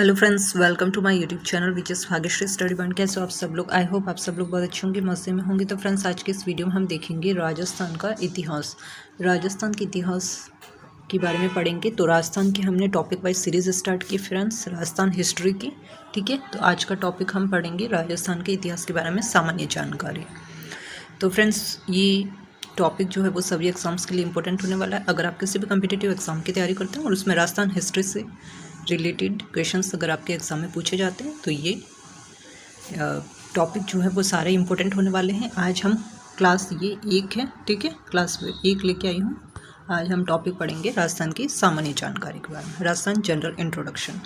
Hello friends, welcome to my YouTube channel which is Bhagyashree study point. कैसे हो आप सब लोग? आई होप आप सब लोग बहुत अच्छे होंगे, मज़े में होंगे। तो फ्रेंड्स, आज के इस वीडियो में हम देखेंगे राजस्थान का इतिहास। राजस्थान के इतिहास के बारे में पढ़ेंगे। तो राजस्थान की हमने टॉपिक वाइज सीरीज़ स्टार्ट की फ्रेंड्स, राजस्थान हिस्ट्री की। ठीक है, तो आज का टॉपिक हम पढ़ेंगे राजस्थान के इतिहास के बारे में सामान्य जानकारी। तो फ्रेंड्स, ये टॉपिक जो है वो सभी एग्जाम्स के लिए इंपॉर्टेंट होने वाला है। अगर आप किसी भी कम्पिटिटिव एग्जाम की तैयारी करते हैं और उसमें राजस्थान हिस्ट्री से रिलेटेड क्वेश्चंस अगर आपके एग्जाम में पूछे जाते हैं तो ये टॉपिक जो है वो सारे इंपॉर्टेंट होने वाले हैं। आज हम क्लास ये 1 है, ठीक है, क्लास 1 लेके आई हूँ। आज हम टॉपिक पढ़ेंगे राजस्थान की सामान्य जानकारी के बारे में, राजस्थान जनरल इंट्रोडक्शन।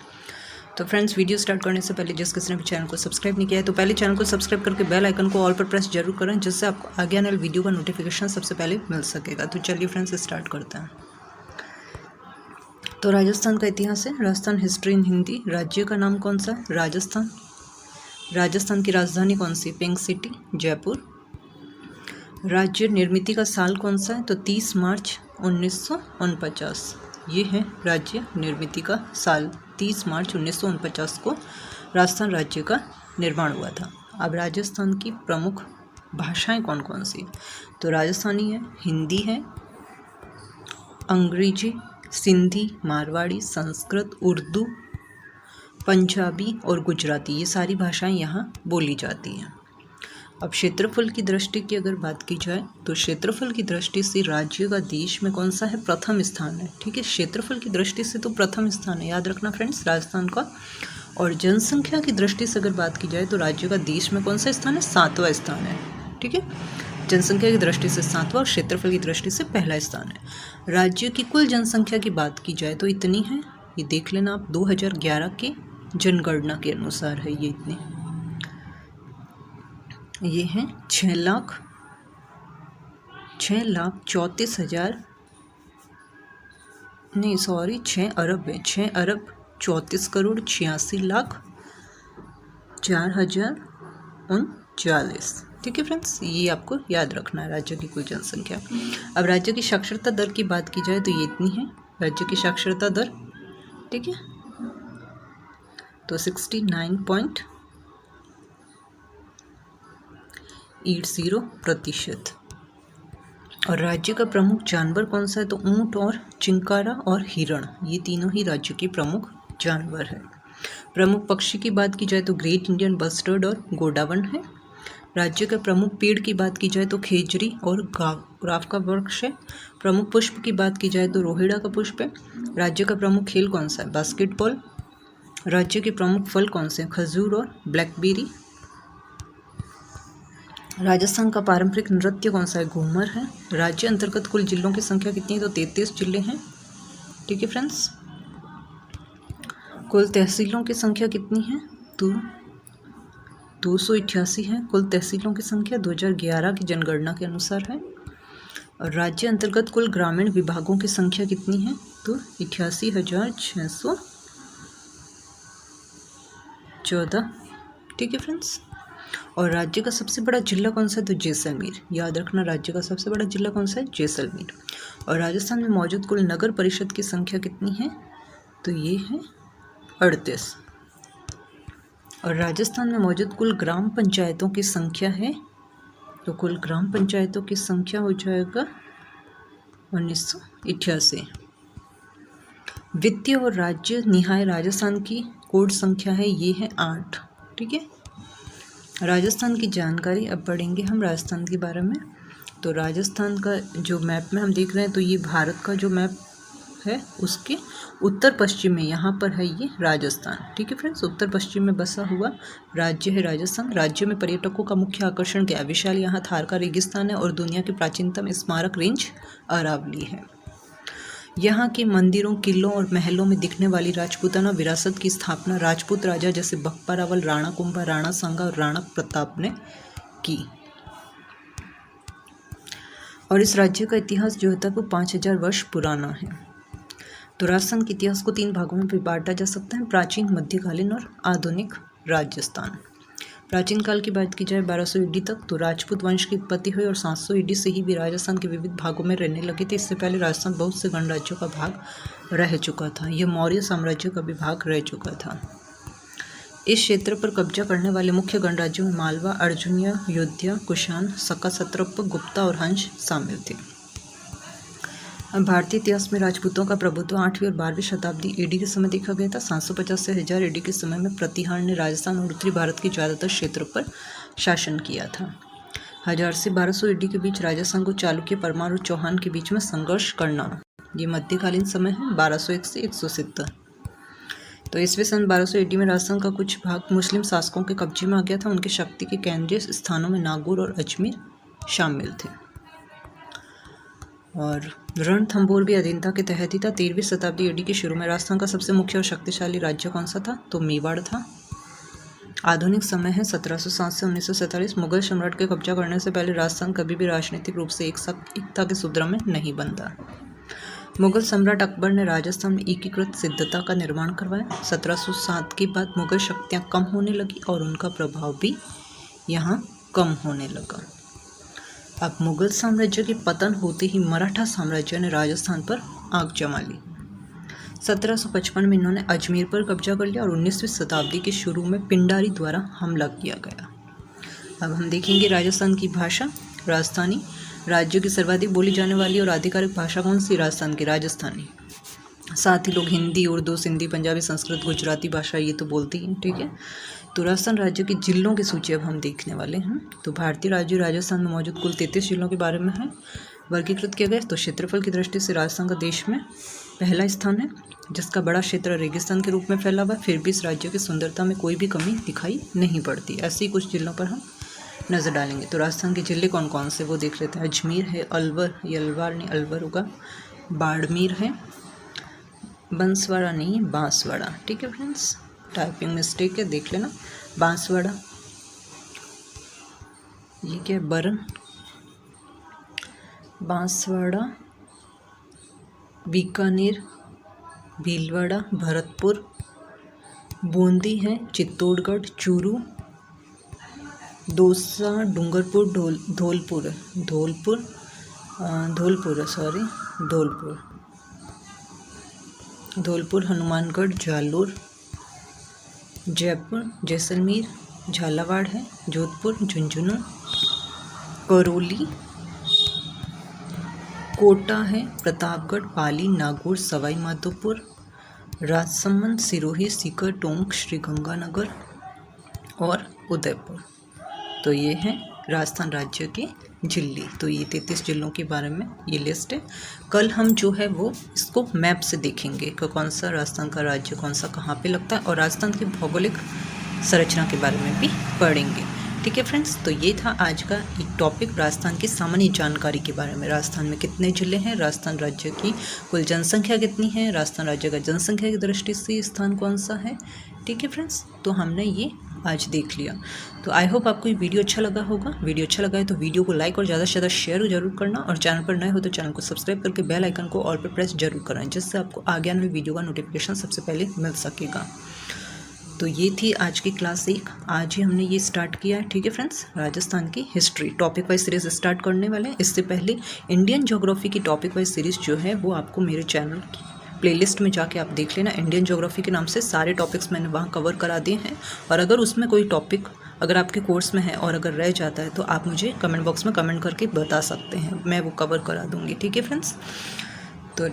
तो फ्रेंड्स, वीडियो स्टार्ट करने से पहले जिस किसी ने भी चैनल को सब्सक्राइब नहीं किया है तो पहले चैनल को सब्सक्राइब करके बेल आइकन को ऑल पर प्रेस जरूर करें, जिससे आपको आगे आने वाली वीडियो का नोटिफिकेशन सबसे पहले मिल सकेगा। तो चलिए फ्रेंड्स, स्टार्ट करते हैं। तो राजस्थान का इतिहास है, राजस्थान हिस्ट्री इन हिंदी। राज्य का नाम कौन सा है? राजस्थान। राजस्थान की राजधानी कौन सी? Pink city, Jaipur. राज्य निर्मित का साल कौन सा है? तो 30 मार्च 1949। ये है राज्य निर्मित का साल, 30 मार्च 1949 को राजस्थान राज्य का निर्माण हुआ था। अब राजस्थान की प्रमुख भाषाएं कौन कौन सी? तो राजस्थानी है, हिंदी है, अंग्रेजी, सिंधी, मारवाड़ी, संस्कृत, उर्दू, पंजाबी और गुजराती, ये सारी भाषाएं यहाँ बोली जाती हैं। अब क्षेत्रफल की दृष्टि की अगर बात की जाए तो क्षेत्रफल की दृष्टि से राज्य का देश में कौन सा है? प्रथम स्थान है। ठीक है, क्षेत्रफल की दृष्टि से तो प्रथम स्थान है, याद रखना फ्रेंड्स, राजस्थान का। और जनसंख्या की दृष्टि से अगर बात की जाए तो राज्य का देश में कौन सा स्थान है? 7वां स्थान है। ठीक है, जनसंख्या की दृष्टि से 7वां और क्षेत्रफल की दृष्टि से पहला स्थान है। राज्य की कुल जनसंख्या की बात की जाए तो इतनी है, ये देख लेना आप, 2011 के जनगणना के अनुसार है ये इतनी। ये है 6,34,000 नहीं सॉरी 6 अरब है, 6,34,86,04,039। ठीक है फ्रेंड्स, ये आपको याद रखना है राज्य की कुल जनसंख्या। अब राज्य की साक्षरता दर की बात की जाए तो ये इतनी है, राज्य की साक्षरता दर। ठीक है, तो 69.80%। और राज्य का प्रमुख जानवर कौन सा है? तो ऊंट और चिंकारा और हिरण, ये तीनों ही राज्य के प्रमुख जानवर है। प्रमुख पक्षी की बात की जाए तो ग्रेट इंडियन बस्टर्ड और गोडावण है। राज्य का प्रमुख पेड़ की बात की जाए तो खेजरी और गुलाब का वृक्ष है। प्रमुख पुष्प की बात की जाए तो रोहिड़ा का पुष्प है। राज्य का प्रमुख खेल कौन सा है? बास्केटबॉल। राज्य के प्रमुख फल कौन से हैं? खजूर और ब्लैकबेरी। राजस्थान का पारंपरिक नृत्य कौन सा है? घूमर है। राज्य अंतर्गत कुल जिलों की संख्या कितनी है? तो 33 जिले हैं। ठीक है फ्रेंड्स, कुल तहसीलों की संख्या कितनी है? तो 288 है कुल तहसीलों की संख्या, 2011 की जनगणना के अनुसार है। और राज्य अंतर्गत कुल ग्रामीण विभागों की संख्या कितनी है? तो 88,614। ठीक है फ्रेंड्स, और राज्य का सबसे बड़ा जिला कौन सा है? तो जैसलमेर, याद रखना, राज्य का सबसे बड़ा जिला कौन सा है? जैसलमेर। और राजस्थान में मौजूद कुल नगर परिषद की संख्या कितनी है? तो ये है 38। और राजस्थान में मौजूद कुल ग्राम पंचायतों की संख्या है, तो कुल ग्राम पंचायतों की संख्या हो जाएगा 1988। वित्तीय और राज्य निहाय राजस्थान की कोड संख्या है, ये है 8। ठीक है, राजस्थान की जानकारी अब पढ़ेंगे हम राजस्थान के बारे में। तो राजस्थान का जो मैप में हम देख रहे हैं तो ये भारत का जो मैप है उसके उत्तर पश्चिम में यहाँ पर है ये राजस्थान। ठीक है फ्रेंड्स, उत्तर पश्चिम में बसा हुआ राज्य है राजस्थान। राज्य में पर्यटकों का मुख्य आकर्षण क्या है? विशाल यहाँ थार का रेगिस्तान है और दुनिया की प्राचीनतम स्मारक रेंज अरावली है। यहाँ के मंदिरों, किलों और महलों में दिखने वाली राजपूताना विरासत की स्थापना राजपूत राजा जैसे बप्पा रावल, राणा कुंभा, राणा सांगा और राणा प्रताप ने की। और इस राज्य का इतिहास जो होता है वो 5000 वर्ष पुराना है। तो राजस्थान के इतिहास को 3 भागों में बांटा जा सकता है, प्राचीन, मध्यकालीन और आधुनिक राजस्थान। प्राचीन काल की बात की जाए 1200 ईडी तक, तो राजपूत वंश की उत्पत्ति हुई और 700 ईडी से ही भी राजस्थान के विविध भागों में रहने लगे थे। इससे पहले राजस्थान बहुत से गणराज्यों का भाग रह चुका था, यह मौर्य साम्राज्य का भी भाग रह चुका था। इस क्षेत्र पर कब्जा करने वाले मुख्य गणराज्यों में मालवा, अर्जुनिया, योध्या, कुषाण, सका, सत्रप, गुप्ता और हंस शामिल थे। अब भारतीय इतिहास में राजपूतों का प्रभुत्व 8वीं और 12वीं शताब्दी एडी के समय देखा गया था। 750 से 1000 एडी के समय में प्रतिहार ने राजस्थान और उत्तरी भारत के ज़्यादातर क्षेत्रों पर शासन किया था। 1000 से 1200 एडी के बीच राजस्थान को चालुक्य, परमार और चौहान के बीच में संघर्ष करना, ये मध्यकालीन समय है 1201 से 170। तो ईस्वी सन 1200 एडी में राजस्थान का कुछ भाग मुस्लिम शासकों के कब्जे में आ गया था। उनकी शक्ति के केंद्रीय स्थानों में नागौर और अजमेर शामिल थे और रणथंभौर भी अधीनता के तहत ही था। 13वीं शताब्दी एडी के शुरू में राजस्थान का सबसे मुख्य और शक्तिशाली राज्य कौन सा था? तो मेवाड़ था। आधुनिक समय है 1707 से 1947। मुगल सम्राट के कब्जा करने से पहले राजस्थान कभी भी राजनीतिक रूप से एकता के सूत्र में नहीं बनता। मुगल सम्राट अकबर ने राजस्थान में एकीकृत सिद्धता का निर्माण करवाया। 1707 के बाद मुगल शक्तियाँ कम होने लगी और उनका प्रभाव भी यहाँ कम होने लगा। अब मुगल साम्राज्य के पतन होते ही मराठा साम्राज्य ने राजस्थान पर आग जमा ली। 1755 में इन्होंने अजमेर पर कब्जा कर लिया और 19वीं शताब्दी के शुरू में पिंडारी द्वारा हमला किया गया। अब हम देखेंगे राजस्थान की भाषा। राजस्थानी राज्य की सर्वाधिक बोली जाने वाली और आधिकारिक भाषा कौन सी? राजस्थान की राजस्थानी। साथ ही लोग हिंदी, उर्दू, सिंधी, पंजाबी, संस्कृत, गुजराती भाषा ये तो बोलते ही हैं, ठीक है। तो राजस्थान राज्य के जिलों की सूची अब हम देखने वाले हैं। तो भारतीय राज्य राजस्थान में मौजूद कुल 33 जिलों के बारे में है वर्गीकृत किया गया। तो क्षेत्रफल की दृष्टि से राजस्थान का देश में पहला स्थान है, जिसका बड़ा क्षेत्र रेगिस्तान के रूप में फैला हुआ है। फिर भी इस राज्य की सुंदरता में कोई भी कमी दिखाई नहीं पड़ती। ऐसे ही कुछ जिलों पर हम नज़र डालेंगे। तो राजस्थान के जिले कौन कौन से वो देख लेते हैं। अजमेर है, अलवर, ये अलवर नहीं अलवर होगा, बाड़मेर है, बंसवाड़ा नहीं बांसवाड़ा, ठीक है फ्रेंड्स, टाइपिंग मिस्टेक है, देख लेना। बांसवाड़ा, ये क्या है, बरन, बांसवाड़ा, बीकानेर, भीलवाड़ा, भरतपुर, बूंदी है, चित्तौड़गढ़, चूरू, दौसा, डूंगरपुर, धौलपुर है, धौलपुर, हनुमानगढ़, जालोर, जयपुर, जैसलमेर, झालावाड़ है, जोधपुर, झुंझुनू, करौली, कोटा है, प्रतापगढ़, पाली, नागौर, सवाई माधोपुर, राजसमंद, सिरोही, सीकर, टोंक, श्रीगंगानगर और उदयपुर। तो ये हैं राजस्थान राज्य के जिले। तो ये 33 जिलों के बारे में ये लिस्ट है। कल हम जो है वो इसको मैप से देखेंगे कि कौन सा राजस्थान का राज्य कौन सा कहाँ पे लगता है, और राजस्थान की भौगोलिक संरचना के बारे में भी पढ़ेंगे, ठीक है फ्रेंड्स। तो ये था आज का एक टॉपिक, राजस्थान की सामान्य जानकारी के बारे में। राजस्थान में कितने जिले हैं, राजस्थान राज्य की कुल जनसंख्या कितनी है, राजस्थान राज्य का जनसंख्या की दृष्टि से स्थान कौन सा है, ठीक है फ्रेंड्स। तो हमने ये आज देख लिया। तो आई होप आपको ये वीडियो अच्छा लगा होगा। वीडियो अच्छा लगा है तो वीडियो को लाइक और ज़्यादा से ज़्यादा शेयर जरूर करना, और चैनल पर नए हो तो चैनल को सब्सक्राइब करके बेल आइकन को ऑल पर प्रेस जरूर कराएं, जिससे आपको आगे आने वाली वीडियो का नोटिफिकेशन सबसे पहले मिल सकेगा। तो ये थी आज की क्लास 1। आज ही हमने ये स्टार्ट किया है, ठीक है फ्रेंड्स। राजस्थान की history topic wise series start करने वाले हैं। इससे पहले इंडियन ज्योग्राफी की टॉपिक वाइज सीरीज जो है वो आपको मेरे चैनल की प्लेलिस्ट में जाके आप देख लेना। इंडियन ज्योग्राफी के नाम से सारे टॉपिक्स मैंने वहाँ कवर करा दिए हैं, और अगर उसमें कोई टॉपिक अगर आपके कोर्स में है और अगर रह जाता है तो आप मुझे कमेंट बॉक्स में कमेंट करके बता सकते हैं, मैं वो कवर करा दूँगी, ठीक है फ्रेंड्स। तो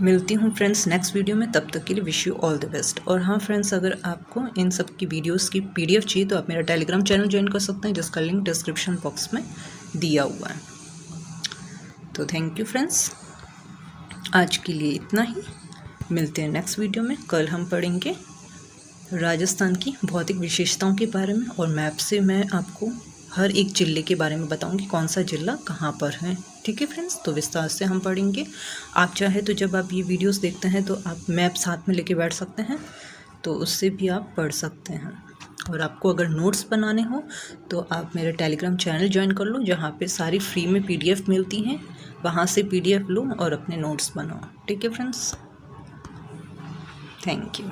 मिलती हूँ फ्रेंड्स नेक्स्ट वीडियो में, तब तक के लिए wish you all the best. और हाँ फ्रेंड्स, अगर आपको इन सब की वीडियोस की PDF चाहिए तो आप मेरा टेलीग्राम चैनल ज्वाइन कर सकते हैं, जिसका लिंक डिस्क्रिप्शन बॉक्स में दिया हुआ है। तो थैंक यू फ्रेंड्स, आज के लिए इतना ही। मिलते हैं नेक्स्ट वीडियो में। कल हम पढ़ेंगे राजस्थान की भौतिक विशेषताओं के बारे में, और मैप से मैं आपको हर एक जिले के बारे में बताऊंगी कौन सा जिला कहाँ पर है, ठीक है फ्रेंड्स। तो विस्तार से हम पढ़ेंगे। आप चाहे तो जब आप ये वीडियोस देखते हैं तो आप मैप साथ में लेके बैठ सकते हैं, तो उससे भी आप पढ़ सकते हैं। और आपको अगर नोट्स बनाने हो तो आप मेरे टेलीग्राम चैनल ज्वाइन कर लो, जहाँ पे सारी फ्री में PDF मिलती हैं, वहाँ से PDF लो और अपने नोट्स बनाओ, ठीक है फ्रेंड्स। Thank you.